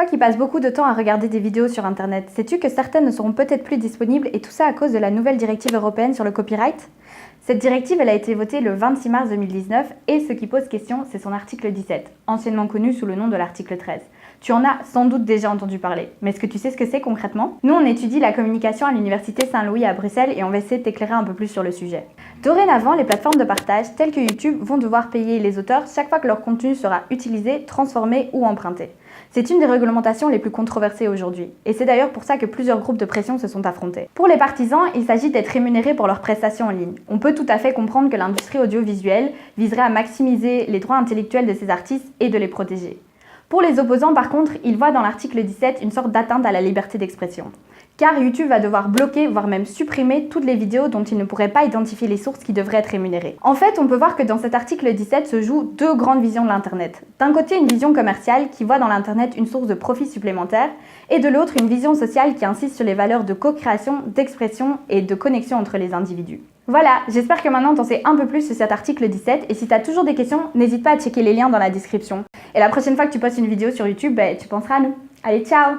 Toi qui passes beaucoup de temps à regarder des vidéos sur Internet, sais-tu que certaines ne seront peut-être plus disponibles et tout ça à cause de la nouvelle directive européenne sur le copyright? Cette directive, elle a été votée le 26 mars 2019 et ce qui pose question, c'est son article 17, anciennement connu sous le nom de l'article 13. Tu en as sans doute déjà entendu parler, mais est-ce que tu sais ce que c'est concrètement? Nous, on étudie la communication à l'Université Saint-Louis à Bruxelles et on va essayer de t'éclairer un peu plus sur le sujet. Dorénavant, les plateformes de partage telles que YouTube vont devoir payer les auteurs chaque fois que leur contenu sera utilisé, transformé ou emprunté. C'est une des réglementations les plus controversées aujourd'hui, et c'est d'ailleurs pour ça que plusieurs groupes de pression se sont affrontés. Pour les partisans, il s'agit d'être rémunérés pour leurs prestations en ligne. On peut tout à fait comprendre que l'industrie audiovisuelle viserait à maximiser les droits intellectuels de ces artistes et de les protéger. Pour les opposants, par contre, ils voient dans l'article 17 une sorte d'atteinte à la liberté d'expression. Car YouTube va devoir bloquer, voire même supprimer toutes les vidéos dont il ne pourrait pas identifier les sources qui devraient être rémunérées. En fait, on peut voir que dans cet article 17 se jouent deux grandes visions de l'Internet. D'un côté, une vision commerciale qui voit dans l'Internet une source de profit supplémentaire, et de l'autre, une vision sociale qui insiste sur les valeurs de co-création, d'expression et de connexion entre les individus. Voilà, j'espère que maintenant t'en sais un peu plus sur cet article 17, et si t'as toujours des questions, n'hésite pas à checker les liens dans la description. Et la prochaine fois que tu postes une vidéo sur YouTube, tu penseras à nous. Allez, ciao!